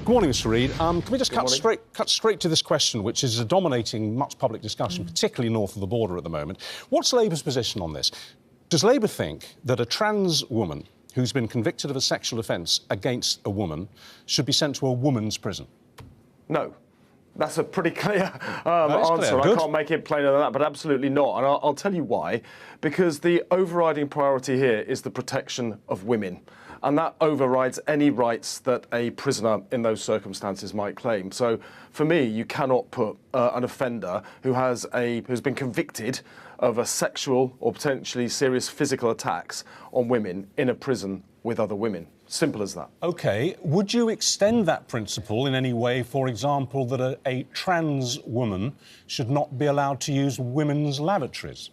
Good morning, Mr. Reid. Can we just cut straight to this question, which is dominating much public discussion, particularly north of the border at the moment. What's Labour's position on this? Does Labour think that a trans woman who's been convicted of a sexual offence against a woman should be sent to a woman's prison? No. That's a pretty clear answer. I can't make it plainer than that, but absolutely not. And I'll tell you why. Because the overriding priority here is the protection of women. And that overrides any rights that a prisoner in those circumstances might claim. So, for me, you cannot put an offender who's been convicted of a sexual or potentially serious physical attacks on women in a prison with other women. Simple as that. OK. Would you extend that principle in any way, for example, that a trans woman should not be allowed to use women's lavatories?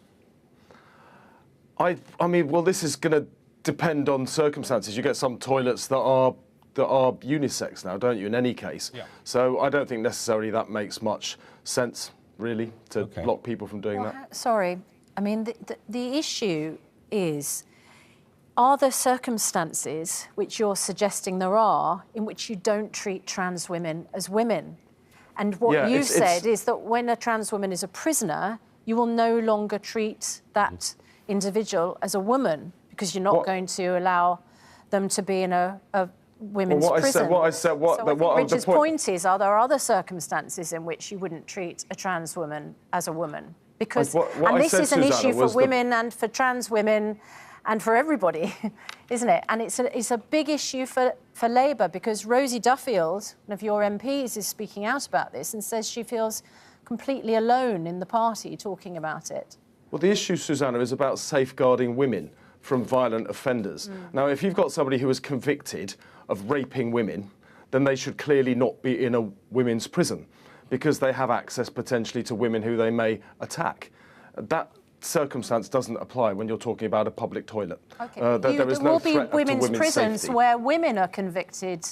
I mean, well, this is going to depend on circumstances. You get some toilets that are unisex now, don't you, in any case? Yeah. So I don't think necessarily that makes much sense, really, to block people from doing that. Sorry. I mean, the issue is, are there circumstances, which you're suggesting there are, in which you don't treat trans women as women? And what you've said is that when a trans woman is a prisoner, you will no longer treat that individual as a woman, because you're not going to allow them to be in a women's prison. Richard's point is, are there other circumstances in which you wouldn't treat a trans woman as a woman? Because, and this is an issue for women and for trans women and for everybody, isn't it? And it's a big issue for Labour, because Rosie Duffield, one of your MPs, is speaking out about this and says she feels completely alone in the party talking about it. Well, the issue, Susanna, is about safeguarding women from violent offenders. Now, if you've got somebody who is convicted of raping women, then they should clearly not be in a women's prison, because they have access potentially to women who they may attack. That circumstance doesn't apply when you're talking about a public toilet. OK. There will be women's prisons where women are convicted,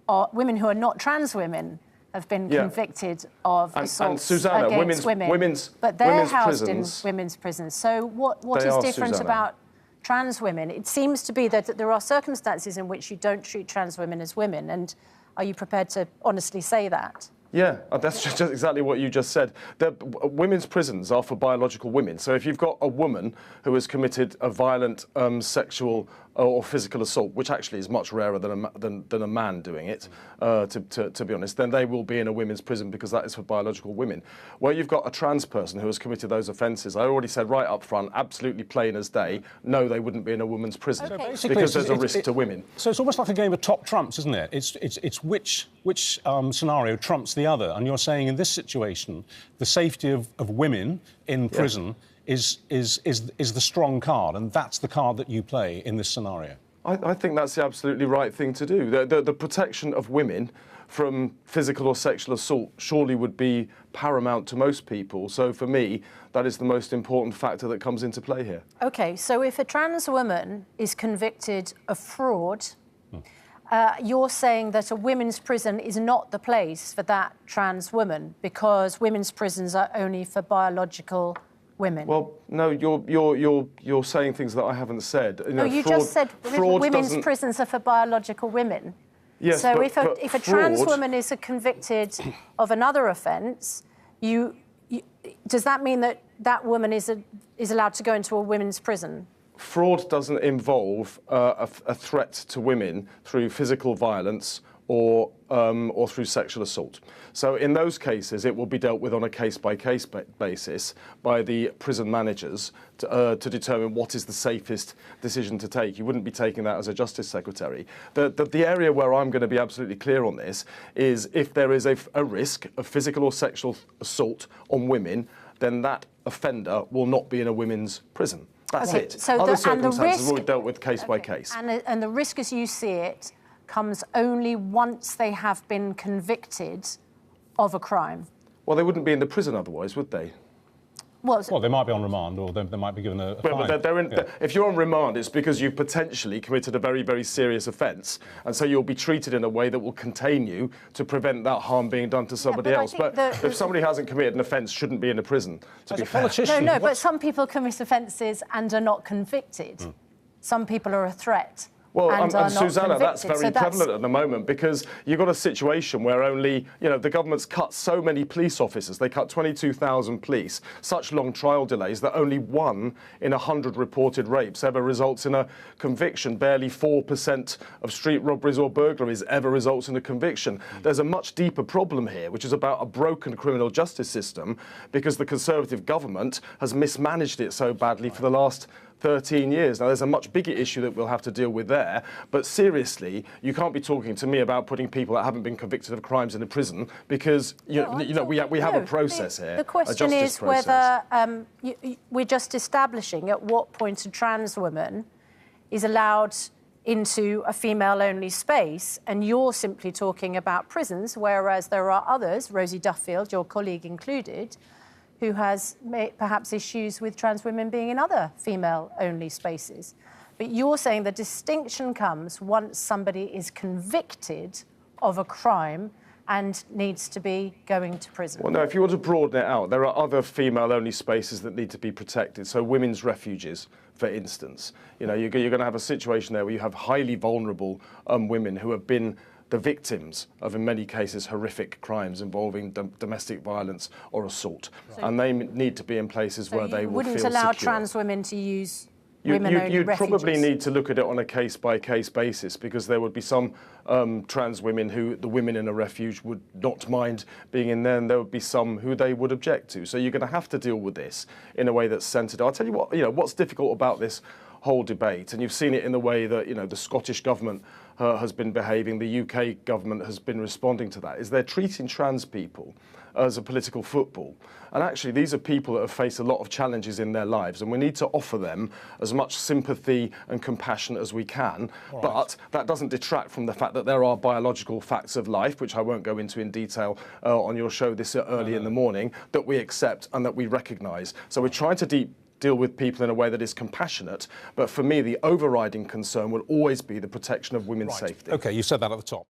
or women who are not trans women have been convicted of assaults against women. But they're housed in women's prisons. So what is different about trans women? It seems to be that there are circumstances in which you don't treat trans women as women. And are you prepared to honestly say that? Yeah, that's just exactly what you just said. Women's prisons are for biological women. So if you've got a woman who has committed a violent sexual or physical assault, which actually is much rarer than a man doing it, to be honest, then they will be in a women's prison, because that is for biological women. Where you've got a trans person who has committed those offences, I already said right up front, absolutely plain as day, no, they wouldn't be in a women's prison, because there's a risk to women. So it's almost like a game of top trumps, isn't it? It's which scenario trumps the other, and you're saying in this situation the safety of women in prison is the strong card, and that's the card that you play in this scenario. I think that's the absolutely right thing to do. The protection of women from physical or sexual assault surely would be paramount to most people. So for me, that is the most important factor that comes into play here. OK, so if a trans woman is convicted of fraud, you're saying that a women's prison is not the place for that trans woman, because women's prisons are only for biological women. Well, no, you're saying things that I haven't said. No, you just said women's prisons are for biological women. Yes, so if a trans woman is convicted of another offence, does that mean that that woman is allowed to go into a women's prison? Fraud doesn't involve a threat to women through physical violence or through sexual assault. So in those cases, it will be dealt with on a case-by-case basis by the prison managers to determine what is the safest decision to take. You wouldn't be taking that as a Justice Secretary. The area where I'm going to be absolutely clear on this is if there is a risk of physical or sexual assault on women, then that offender will not be in a women's prison. That's it. So other circumstances will be dealt with case by case. And the risk, as you see it, comes only once they have been convicted of a crime. Well, they wouldn't be in the prison otherwise, would they? Well, they might be on remand, or they might be given a fine. But if you're on remand, it's because you potentially committed a very, very serious offence, and so you'll be treated in a way that will contain you to prevent that harm being done to somebody else. But if somebody hasn't committed an offence, shouldn't be in a prison, to be fair. No, but some people commit offences and are not convicted. Some people are a threat Well, and Susanna, that's very prevalent at the moment, because you've got a situation where only, the government's cut so many police officers. They cut 22,000 police, such long trial delays that only 1 in 100 reported rapes ever results in a conviction. Barely 4% of street robberies or burglaries ever results in a conviction. There's a much deeper problem here, which is about a broken criminal justice system, because the Conservative government has mismanaged it so badly for the last 13 years. Now, there's a much bigger issue that we'll have to deal with there, but seriously, you can't be talking to me about putting people that haven't been convicted of crimes in a prison, because we have a process here. The question is whether we're just establishing at what point a trans woman is allowed into a female-only space, and you're simply talking about prisons, whereas there are others, Rosie Duffield, your colleague included, who has perhaps issues with trans women being in other female-only spaces. But you're saying the distinction comes once somebody is convicted of a crime and needs to be going to prison. Well, no, if you want to broaden it out, there are other female-only spaces that need to be protected. So women's refuges, for instance. You're going to have a situation there where you have highly vulnerable women who have been the victims of, in many cases, horrific crimes involving domestic violence or assault. And they need to be in places where they will feel secure. You wouldn't allow trans women to use women-only You'd refuges? probably need to look at it on a case-by-case basis, because there would be some trans women who the women in a refuge would not mind being in there, and there would be some who they would object to. So you're going to have to deal with this in a way that's centred. I'll tell you what, what's difficult about this whole debate, and you've seen it in the way that the Scottish government has been behaving, the UK government has been responding to that, is they're treating trans people as a political football. And actually, these are people that have faced a lot of challenges in their lives, and we need to offer them as much sympathy and compassion as we can. Right. But that doesn't detract from the fact that there are biological facts of life, which I won't go into in detail on your show this early in the morning, that we accept and that we recognise. So we're trying to deal with people in a way that is compassionate, but for me, the overriding concern will always be the protection of women's safety. OK, you said that at the top.